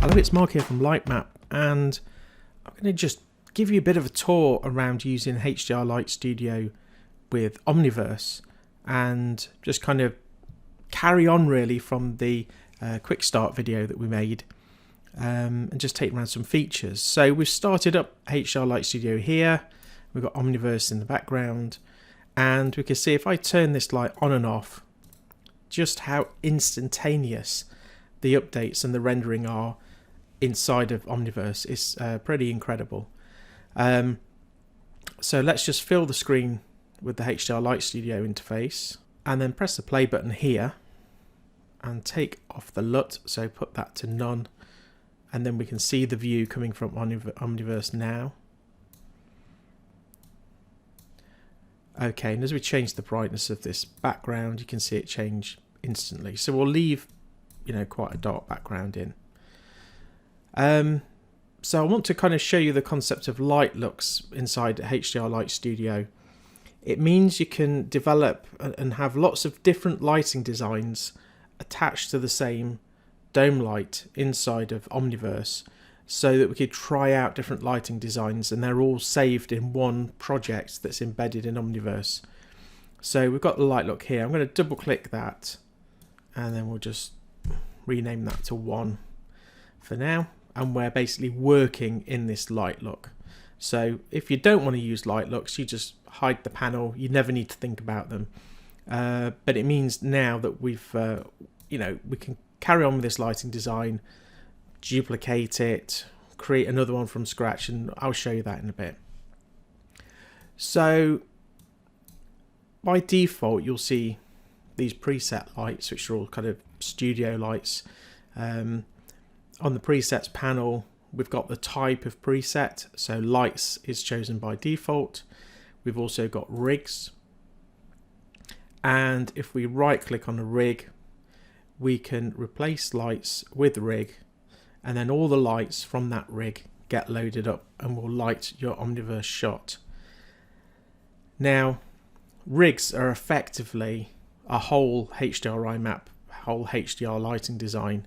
Hello, it's Mark here from LightMap, and I'm going to just give you a bit of a tour around using HDR Light Studio with Omniverse, and just kind of carry on really from the quick start video that we made, and just take around some features. So we've started up HDR Light Studio here, we've got Omniverse in the background, and we can see if I turn this light on and off, just how instantaneous the updates and the rendering are inside of Omniverse. Is pretty incredible. So let's just fill the screen with the HDR Light Studio interface, and then press the play button here and take off the LUT, so put that to none, and then we can see the view coming from Omniverse now. Okay, and as we change the brightness of this background, you can see it change instantly. So we'll leave, quite a dark background in. So I want to kind of show you the concept of light looks inside HDR Light Studio. It means you can develop and have lots of different lighting designs attached to the same dome light inside of Omniverse, so that we could try out different lighting designs, and they're all saved in one project that's embedded in Omniverse. So we've got the light look here. I'm going to double click that, and then we'll just rename that to 1 for now, and we're basically working in this light look. So if you don't want to use light looks, you just hide the panel. You never need to think about them, but it means now that we've we can carry on with this lighting design, duplicate it, create another one from scratch, and I'll show you that in a bit. So by default, you'll see these preset lights, which are all kind of studio lights. On the presets panel, we've got the type of preset, so lights is chosen by default. We've also got rigs, and if we right click on a rig, we can replace lights with rig, and then all the lights from that rig get loaded up and will light your Omniverse shot. Now, rigs are effectively a whole HDRI map, whole HDR lighting design,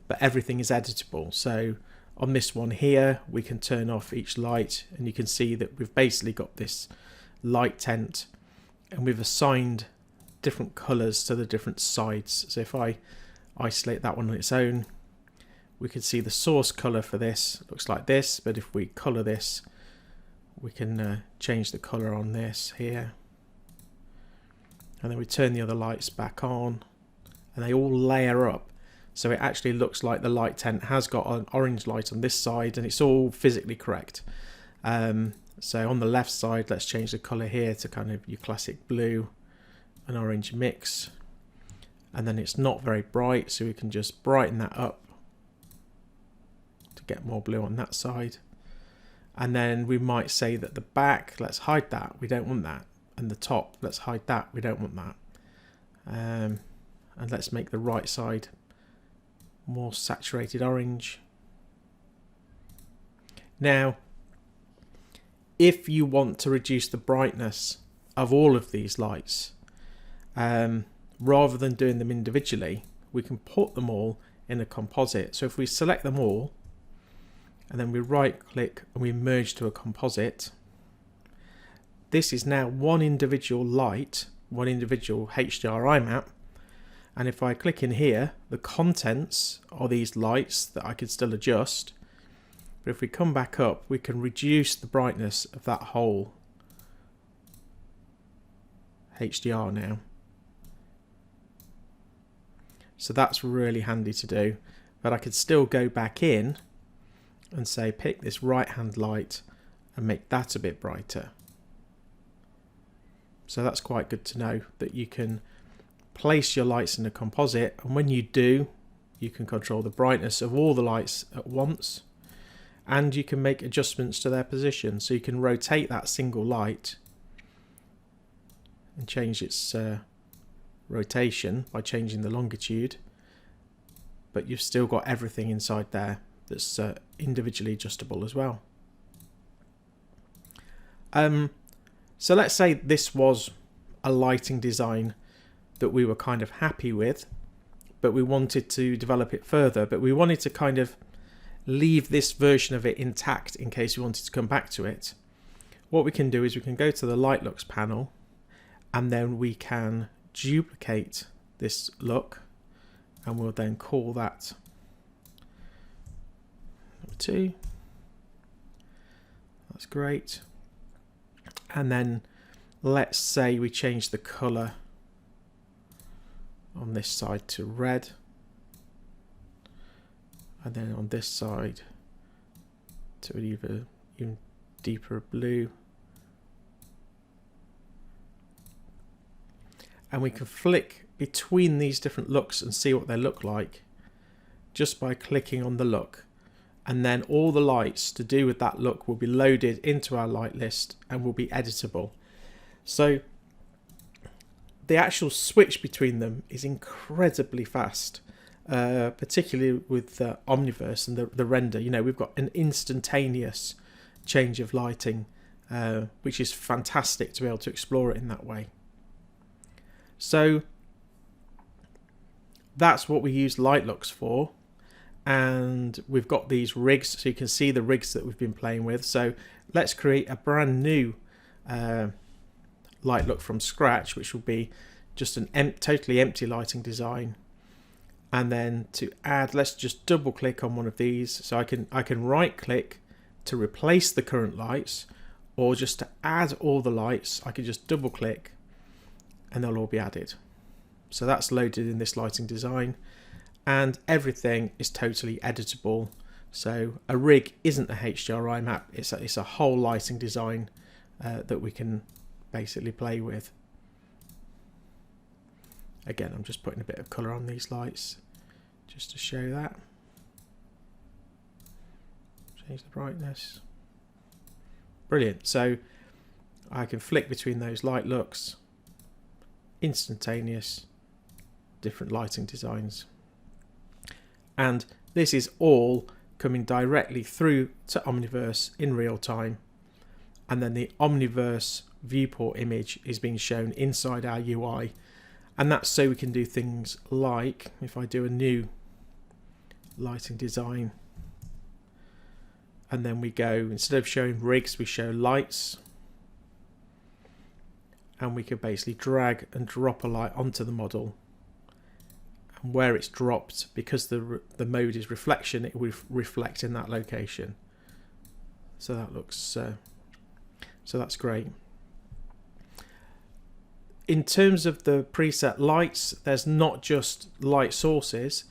but everything is editable. So on this one here, we can turn off each light, and you can see that we've basically got this light tent, and we've assigned different colors to the different sides. So if I isolate that one on its own, we can see the source color for this looks like this, but if we color this, we can change the color on this here, and then we turn the other lights back on, and they all layer up, so it actually looks like the light tent has got an orange light on this side, and it's all physically correct. So on the left side, let's change the color here to kind of your classic blue and orange mix, and then it's not very bright, so we can just brighten that up to get more blue on that side. And then we might say that the back, let's hide that, we don't want that, and the top, let's hide that, we don't want that, and let's make the right side more saturated orange. Now, if you want to reduce the brightness of all of these lights, rather than doing them individually, we can put them all in a composite. So if we select them all, and then we right click and we merge to a composite, this is now one individual light, one individual HDRI map. And if I click in here, the contents are these lights that I could still adjust. But if we come back up, we can reduce the brightness of that whole HDR now. So that's really handy to do. But I could still go back in and say, pick this right hand light and make that a bit brighter. So that's quite good to know, that you can place your lights in a composite, and when you do, you can control the brightness of all the lights at once, and you can make adjustments to their position. So you can rotate that single light and change its rotation by changing the longitude, but you've still got everything inside there that's individually adjustable as well. So let's say this was a lighting design that we were kind of happy with, but we wanted to develop it further, but we wanted to kind of leave this version of it intact in case we wanted to come back to it, what we can do is we can go to the LightLooks panel, and then we can duplicate this look, and we'll then call that number 2. That's great. And then let's say we change the color on this side to red, and then on this side to an even deeper blue. And we can flick between these different looks and see what they look like just by clicking on the look. And then all the lights to do with that look will be loaded into our light list and will be editable. So the actual switch between them is incredibly fast, particularly with Omniverse and the render. You know, we've got an instantaneous change of lighting, which is fantastic to be able to explore it in that way. So that's what we use LightLooks for, and we've got these rigs, so you can see the rigs that we've been playing with. So let's create a brand new light look from scratch, which will be just an totally empty lighting design. And then to add, let's just double click on one of these. So I can right click to replace the current lights, or just to add all the lights, I can just double click and they'll all be added. So that's loaded in this lighting design, and everything is totally editable. So a rig isn't a HDRI map, it's a whole lighting design that we can basically play with. Again, I'm just putting a bit of colour on these lights just to show that. Change the brightness. Brilliant. So I can flick between those light looks, instantaneous, different lighting designs. And this is all coming directly through to Omniverse in real time. And then the Omniverse viewport image is being shown inside our UI. And that's so we can do things like, if I do a new lighting design, and then we go, instead of showing rigs, we show lights. And we can basically drag and drop a light onto the model. And where it's dropped, because the mode is reflection, it will reflect in that location. So that looks, so that's great. In terms of the preset lights, there's not just light sources.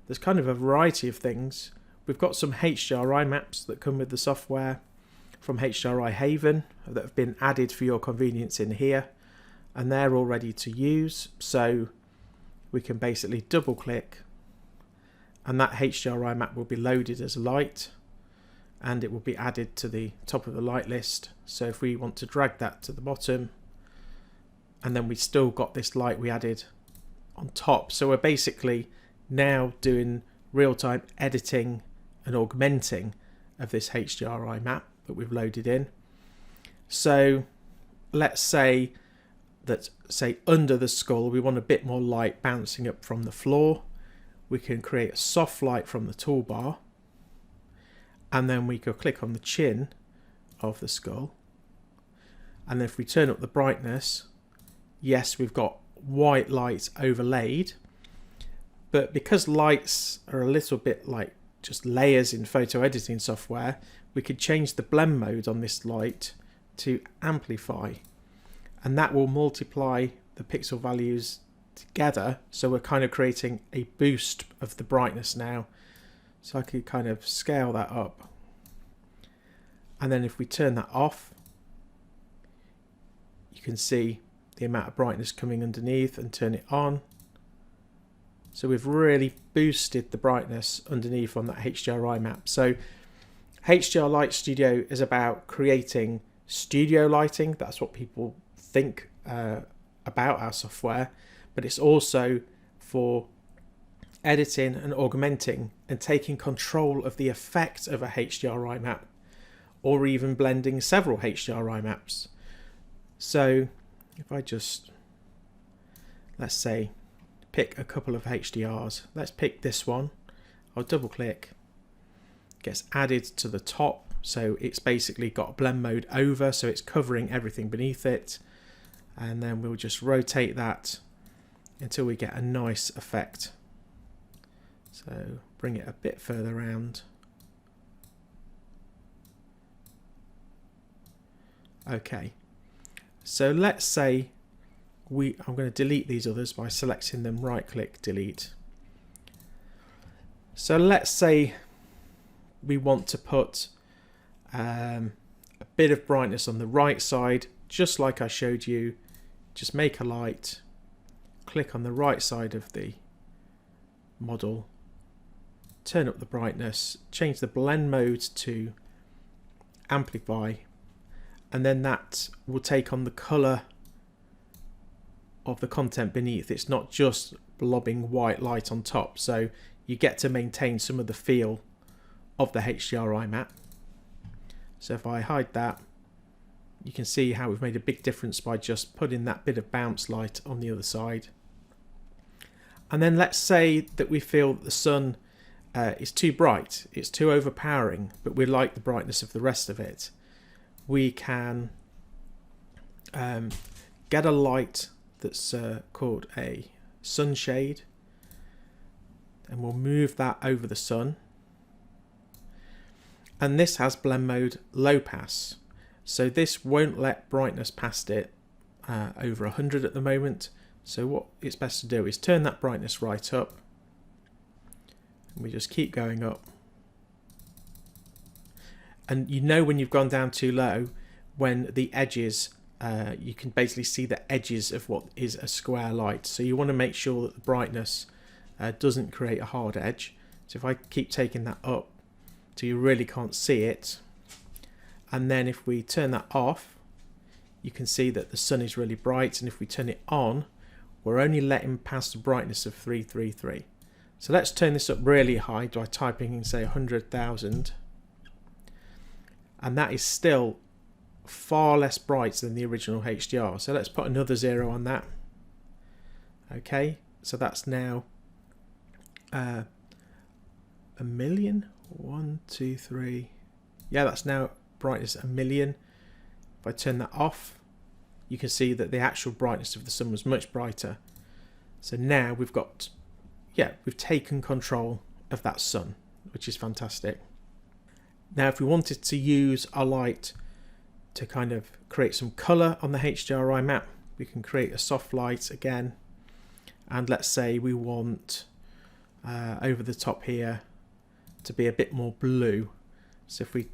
There's kind of a variety of things. We've got some HDRI maps that come with the software from HDRI Haven that have been added for your convenience in here, and they're all ready to use. So we can basically double click and that HDRI map will be loaded as a light, and it will be added to the top of the light list. So if we want to drag that to the bottom, and then we still got this light we added on top. So we're basically now doing real-time editing and augmenting of this HDRI map that we've loaded in. So let's say that, under the skull, we want a bit more light bouncing up from the floor. We can create a soft light from the toolbar, and then we go click on the chin of the skull. And if we turn up the brightness, yes, we've got white light overlaid, but because lights are a little bit like just layers in photo editing software, we could change the blend mode on this light to amplify, and that will multiply the pixel values together. So we're kind of creating a boost of the brightness now. So I could kind of scale that up, and then if we turn that off, you can see the amount of brightness coming underneath, and turn it on. So we've really boosted the brightness underneath on that HDRI map. So HDR Light Studio is about creating studio lighting. That's what people think about our software, but it's also for editing and augmenting and taking control of the effect of a HDRI map, or even blending several HDRI maps. So if I just, let's say, pick a couple of HDRs. Let's pick this one. I'll double click, gets added to the top, so it's basically got blend mode over, so it's covering everything beneath it. And then we'll just rotate that until we get a nice effect. So bring it a bit further around. Okay, so let's say I'm going to delete these others by selecting them, right click, delete. So let's say we want to put a bit of brightness on the right side, just like I showed you. Just make a light, click on the right side of the model, turn up the brightness, change the blend mode to amplify, and then that will take on the color of the content beneath. It's not just blobbing white light on top, so you get to maintain some of the feel of the HDRI map. So if I hide that, you can see how we've made a big difference by just putting that bit of bounce light on the other side. And then let's say that we feel that the sun is too bright, it's too overpowering, but we like the brightness of the rest of it. We can get a light that's called a sunshade, and we'll move that over the sun. And this has blend mode low pass, so this won't let brightness past it over 100 at the moment. So what it's best to do is turn that brightness right up, and we just keep going up. And you know when you've gone down too low, when the edges, you can basically see the edges of what is a square light. So you want to make sure that the brightness doesn't create a hard edge. So if I keep taking that up till you really can't see it, and then if we turn that off, you can see that the sun is really bright, and if we turn it on, we're only letting past the brightness of 333. So let's turn this up really high by typing in, say, 100,000, and that is still far less bright than the original HDR. So let's put another 0 on that. Okay, so that's now a million. 1, 2, 3. Yeah, that's now brightness 1,000,000. If I turn that off, you can see that the actual brightness of the sun was much brighter. So now we've got, we've taken control of that sun, which is fantastic. Now if we wanted to use our light to kind of create some color on the HDRI map, we can create a soft light again, and let's say we want over the top here to be a bit more blue. So if we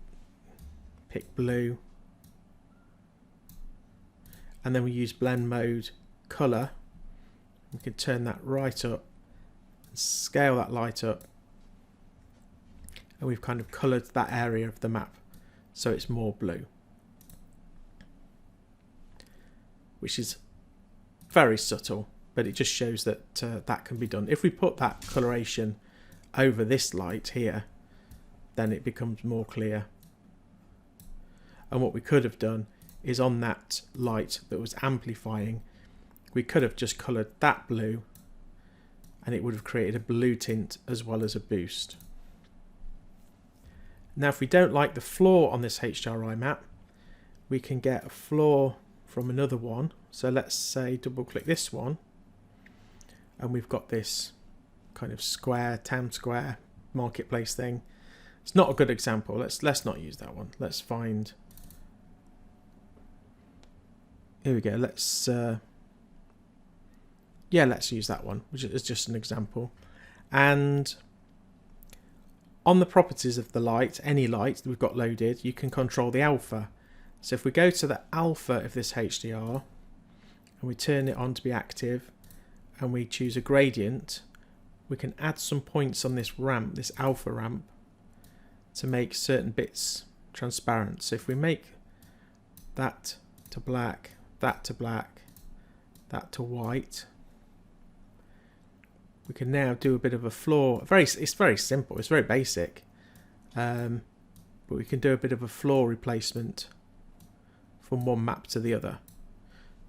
pick blue, and then we use blend mode color, we can turn that right up and scale that light up, and we've kind of colored that area of the map so it's more blue, which is very subtle, but it just shows that that can be done. If we put that coloration over this light here, then it becomes more clear. And what we could have done is on that light that was amplifying, we could have just coloured that blue, and it would have created a blue tint as well as a boost. Now if we don't like the floor on this HDRI map, we can get a floor from another one. So let's say double click this one, and we've got this kind of square, town square, marketplace thing. It's not a good example. Let's not use that one. Let's find. Here we go. Let's use that one, which is just an example. And on the properties of the light, any light that we've got loaded, you can control the alpha. So if we go to the alpha of this HDR and we turn it on to be active, and we choose a gradient, we can add some points on this ramp, this alpha ramp, to make certain bits transparent. So if we make that to black, that to black, that to white, we can now do a bit of a floor. It's very simple, it's very basic, but we can do a bit of a floor replacement from one map to the other.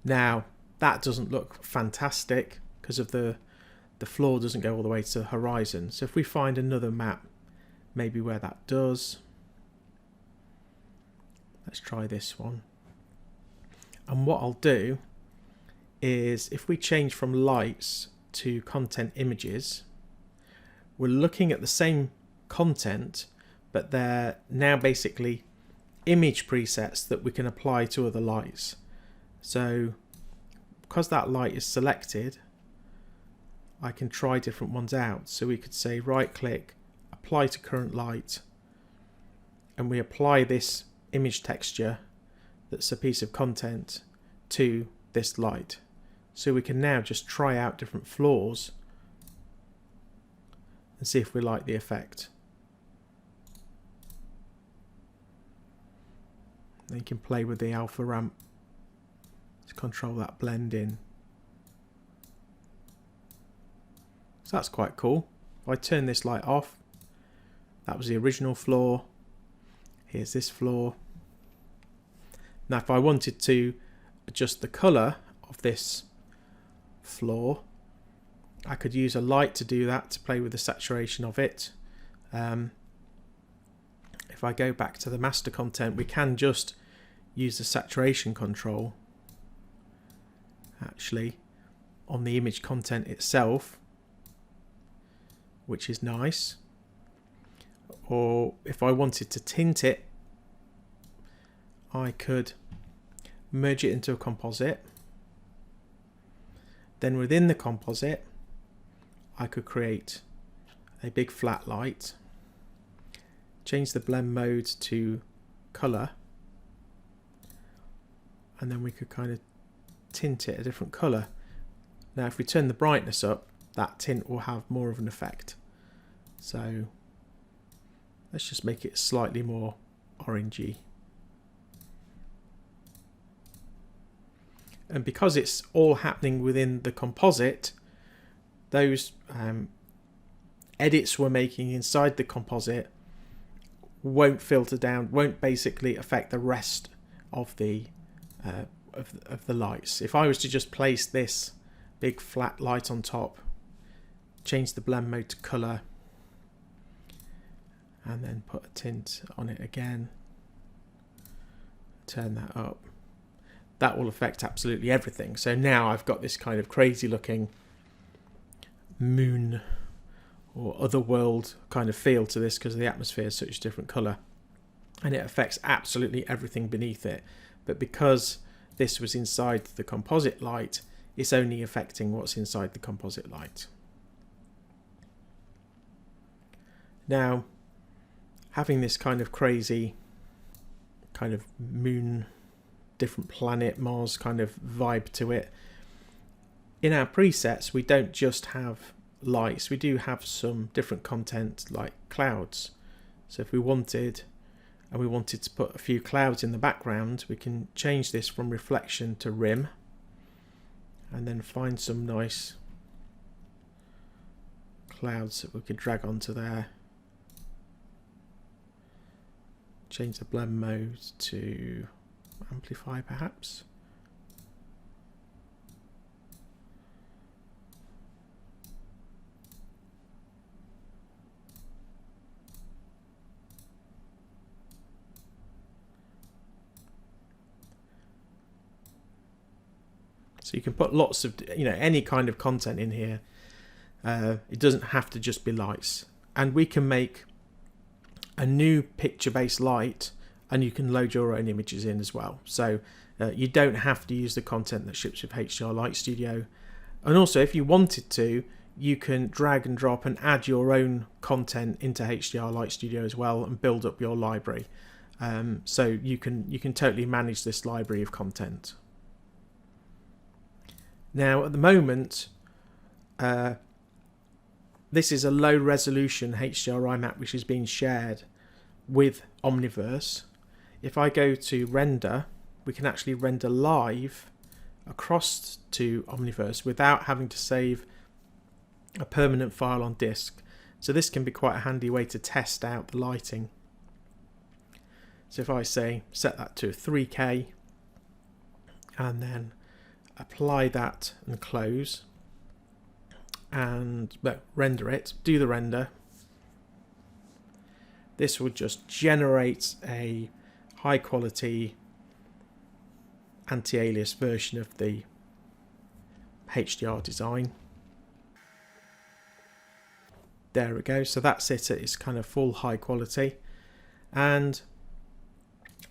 Now that doesn't look fantastic because of the floor doesn't go all the way to the horizon. So if we find another map maybe where that does. Let's try this one. And what I'll do is, if we change from lights to content images, we're looking at the same content, but they're now basically image presets that we can apply to other lights. So because that light is selected, I can try different ones out. So we could say right click, apply to current light, and we apply this image texture that's a piece of content to this light. So we can now just try out different floors and see if we like the effect. Then you can play with the alpha ramp to control that blend in. So that's quite cool. If I turn this light off, that was the original floor. Here's this floor. Now if I wanted to adjust the colour of this floor, I could use a light to do that, to play with the saturation of it. If I go back to the master content, we can just use the saturation control actually on the image content itself, which is nice. Or if I wanted to tint it, I could merge it into a composite. Then within the composite, I could create a big flat light, change the blend mode to color, and then we could kind of tint it a different color. Now if we turn the brightness up, that tint will have more of an effect. So let's just make it slightly more orangey. And because it's all happening within the composite, those edits we're making inside the composite won't filter down, won't basically affect the rest of the lights. If I was to just place this big flat light on top, change the blend mode to color, and then put a tint on it again, turn that up, that will affect absolutely everything. So now I've got this kind of crazy looking moon or otherworld kind of feel to this because the atmosphere is such a different color, and it affects absolutely everything beneath it. But because this was inside the composite light, it's only affecting what's inside the composite light. Now, having this kind of crazy kind of moon, different planet, Mars kind of vibe to it, in our presets we don't just have lights, we do have some different content like clouds. So if we wanted to put a few clouds in the background, we can change this from reflection to rim, and then find some nice clouds that we could drag onto there. Change the blend mode to amplify perhaps. So you can put lots of, any kind of content in here. It doesn't have to just be lights. And we can make a new picture-based light, and you can load your own images in as well. So you don't have to use the content that ships with HDR Light Studio. And also, if you wanted to, you can drag and drop and add your own content into HDR Light Studio as well and build up your library. So you can totally manage this library of content. Now at the moment, this is a low resolution HDRI map which is being shared with Omniverse. If I go to render, we can actually render live across to Omniverse without having to save a permanent file on disk. So this can be quite a handy way to test out the lighting. So if I say set that to 3K and then apply that and close and render it, do the render, this will just generate a high quality anti-alias version of the HDR design. There we go. So that's it. It's kind of full high quality. And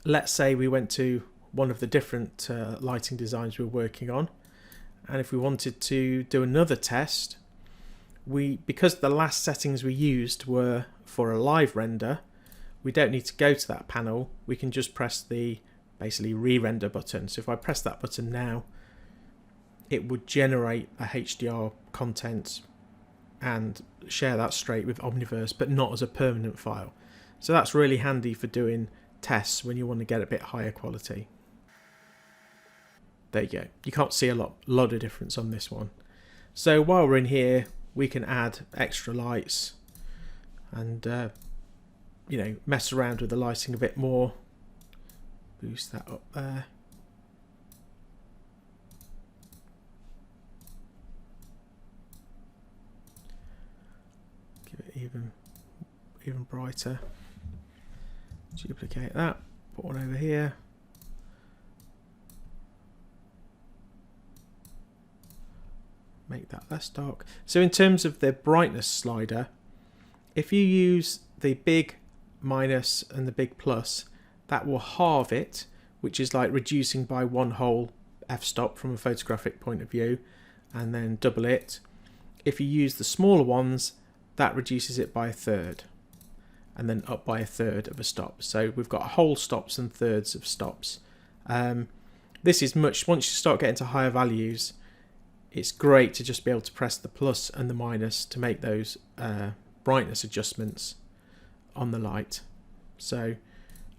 let's say we went to one of the different lighting designs we're working on, and if we wanted to do another test, because the last settings we used were for a live render, we don't need to go to that panel. We can just press the basically re-render button. So if I press that button now, it would generate a HDR content and share that straight with Omniverse, but not as a permanent file. So that's really handy for doing tests when you want to get a bit higher quality. There you go. You can't see a lot of difference on this one. So while we're in here, we can add extra lights and you know, mess around with the lighting a bit more. Boost that up there. Give it even brighter. Duplicate that. Put one over here. Make that less dark. So in terms of the brightness slider, if you use the big minus and the big plus, that will halve it, which is like reducing by one whole f-stop from a photographic point of view, and then double it. If you use the smaller ones, that reduces it by a third, and then up by a third of a stop. So we've got whole stops and thirds of stops. This is much, once you start getting to higher values, it's great to just be able to press the plus and the minus to make those brightness adjustments on the light. So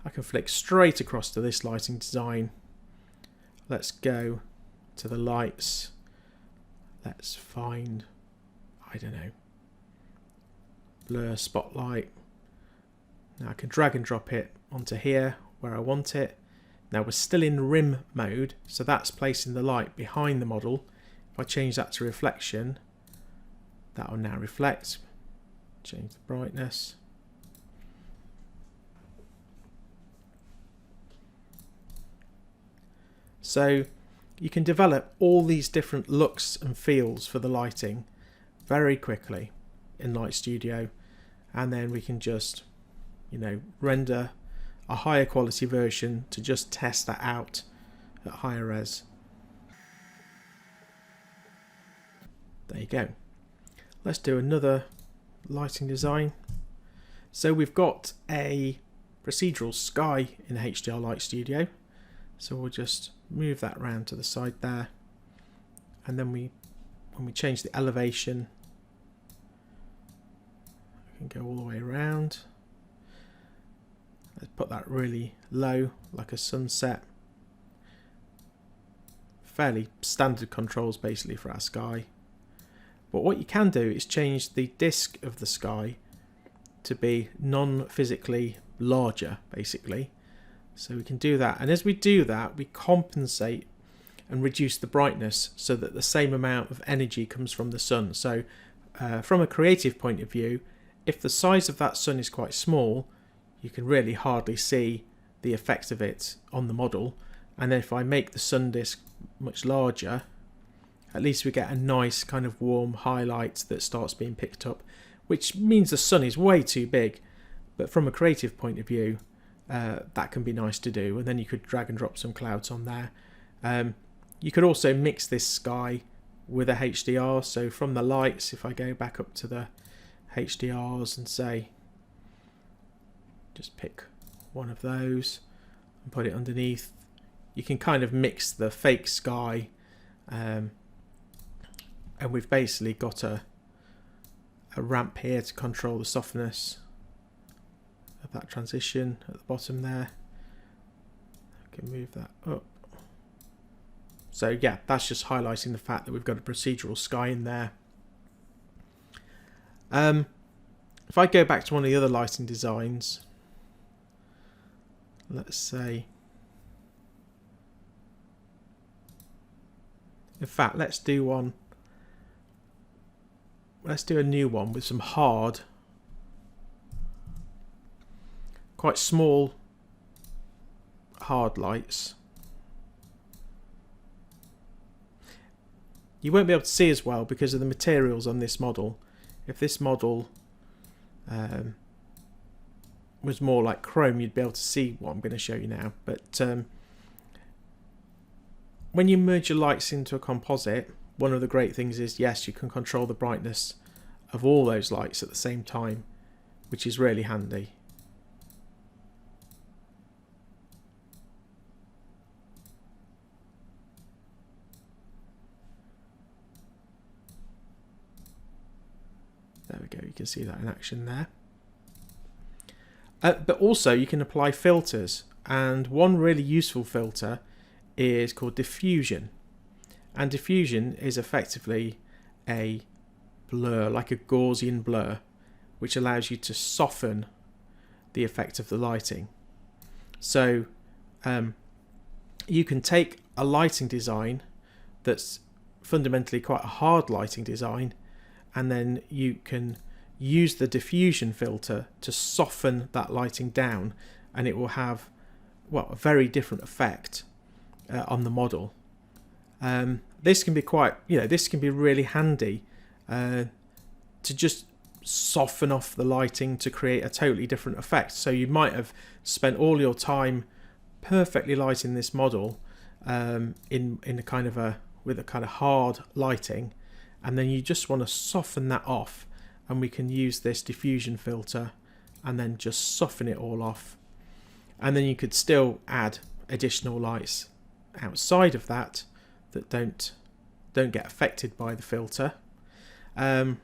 I can flick straight across to this lighting design. Let's go to the lights. Let's find, I don't know, blur spotlight. Now I can drag and drop it onto here where I want it. Now we're still in rim mode, so that's placing the light behind the model. If I change that to reflection, that will now reflect. Change the brightness. So you can develop all these different looks and feels for the lighting very quickly in Light Studio, and then we can just, you know, render a higher quality version to just test that out at higher res. There you go. Let's do another lighting design. So we've got a procedural sky in HDR Light Studio. So we'll just move that around to the side there. And then when we change the elevation, we can go all the way around. Let's put that really low, like a sunset. Fairly standard controls basically for our sky. But what you can do is change the disk of the sky to be non-physically larger, basically. So we can do that. And as we do that, we compensate and reduce the brightness so that the same amount of energy comes from the sun. So from a creative point of view, if the size of that sun is quite small, you can really hardly see the effect of it on the model. And then if I make the sun disk much larger, at least we get a nice kind of warm highlight that starts being picked up, which means the sun is way too big. But from a creative point of view, that can be nice to do. And then you could drag and drop some clouds on there. You could also mix this sky with a HDR. So from the lights, if I go back up to the HDRs and say, just pick one of those and put it underneath, you can kind of mix the fake sky, and we've basically got a ramp here to control the softness of that transition at the bottom there. I can move that up. So yeah, that's just highlighting the fact that we've got a procedural sky in there. If I go back to one of the other lighting designs, let's say, in fact, let's do one. Let's do a new one with some hard quite small hard lights. You won't be able to see as well because of the materials on this model. If this model was more like chrome, you'd be able to see what I'm going to show you now. But when you merge your lights into a composite, one of the great things is, yes, you can control the brightness of all those lights at the same time, which is really handy. There we go, you can see that in action there. But also you can apply filters, and one really useful filter is called Diffusion. And Diffusion is effectively a blur, like a Gaussian blur, which allows you to soften the effect of the lighting. So you can take a lighting design that's fundamentally quite a hard lighting design, and then you can use the diffusion filter to soften that lighting down, and it will have, well, a very different effect on the model. This can be quite, this can be really handy to just soften off the lighting to create a totally different effect. So you might have spent all your time perfectly lighting this model in a kind of with a kind of hard lighting, and then you just want to soften that off, and we can use this diffusion filter and then just soften it all off. And then you could still add additional lights outside of that that don't get affected by the filter. Or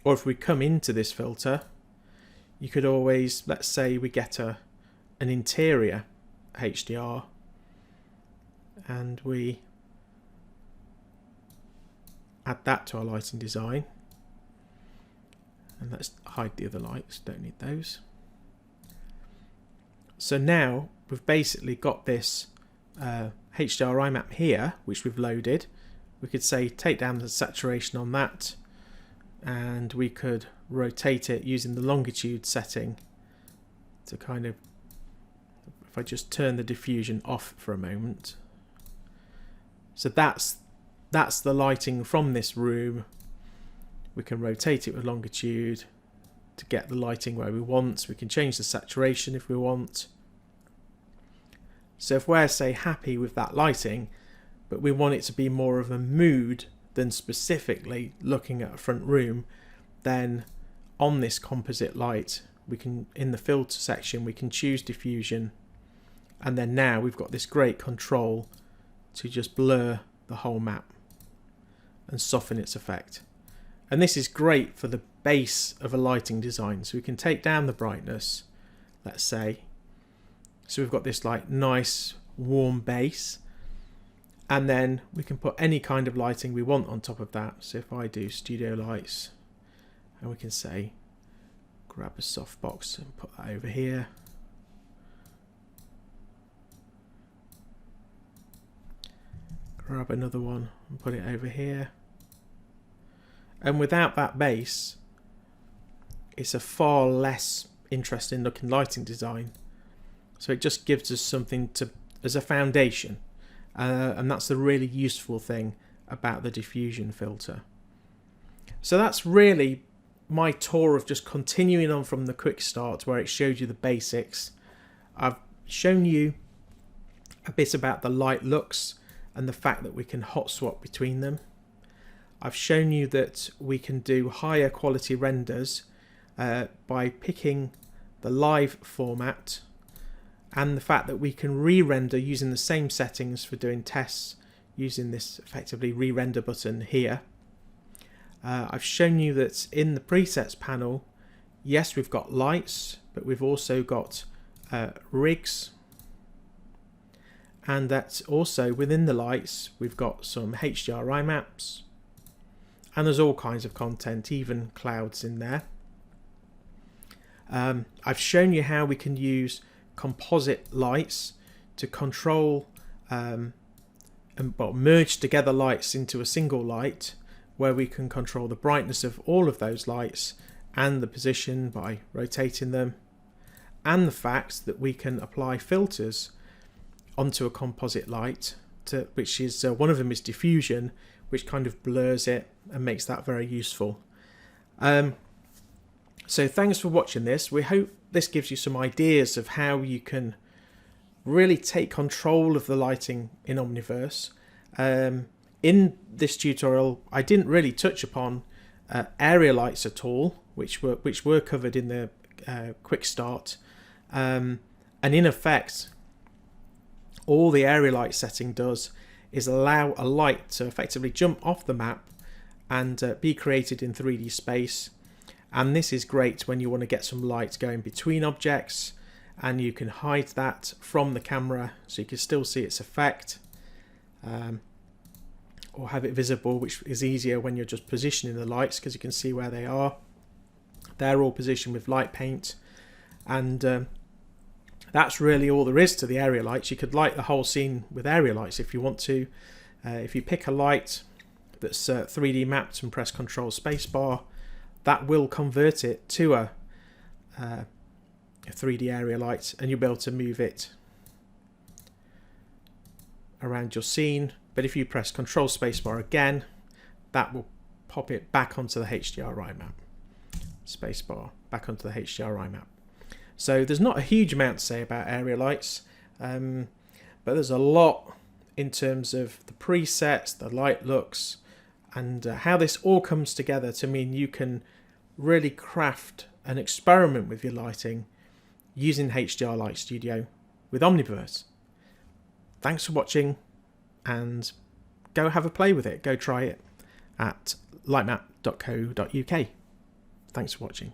if we come into this filter, you could always, let's say we get an interior HDR, and we add that to our lighting design. And let's hide the other lights, don't need those. So now we've basically got this HDRI map here, which we've loaded. We could say take down the saturation on that, and we could rotate it using the longitude setting to kind of, if I just turn the diffusion off for a moment. So that's the lighting from this room. We can rotate it with longitude to get the lighting where we want. We can change the saturation if we want. So if we're, say, happy with that lighting, but we want it to be more of a mood than specifically looking at a front room, then on this composite light, we can, in the filter section, we can choose diffusion, and then now we've got this great control to just blur the whole map and soften its effect. And this is great for the base of a lighting design. So we can take down the brightness, let's say. So we've got this like nice warm base, and then we can put any kind of lighting we want on top of that. So if I do studio lights, and we can say grab a softbox and put that over here. Grab another one and put it over here. And without that base, it's a far less interesting looking lighting design. So it just gives us something as a foundation. And that's the really useful thing about the diffusion filter. So that's really my tour of just continuing on from the quick start, where it showed you the basics. I've shown you a bit about the light looks and the fact that we can hot swap between them. I've shown you that we can do higher quality renders by picking the live format, and the fact that we can re-render using the same settings for doing tests using this effectively re-render button here. I've shown you that in the presets panel, yes, we've got lights, but we've also got rigs, and that also within the lights we've got some HDRI maps, and there's all kinds of content, even clouds in there. I've shown you how we can use composite lights to control and merge together lights into a single light, where we can control the brightness of all of those lights and the position by rotating them. and the fact that we can apply filters onto a composite light, which is one of them is diffusion, which kind of blurs it and makes that very useful. So thanks for watching this. We hope this gives you some ideas of how you can really take control of the lighting in Omniverse. In this tutorial, I didn't really touch upon area lights at all, which were covered in the quick start. And in effect, all the area light setting does is allow a light to effectively jump off the map and be created in 3D space. And this is great when you want to get some light going between objects, and you can hide that from the camera so you can still see its effect, or have it visible, which is easier when you're just positioning the lights because you can see where they are. They're all positioned with light paint, and that's really all there is to the area lights. You could light the whole scene with area lights if you want to. If you pick a light that's 3D mapped and press Control Spacebar, that will convert it to a 3D area light, and you'll be able to move it around your scene. But if you press Control Spacebar again, that will pop it back onto the HDRI map. Spacebar back onto the HDRI map. So there's not a huge amount to say about area lights, but there's a lot in terms of the presets, the light looks, and how this all comes together to mean you can really craft and experiment with your lighting using HDR Light Studio with Omniverse. Thanks for watching, and go have a play with it. Go try it at lightmap.co.uk. Thanks for watching.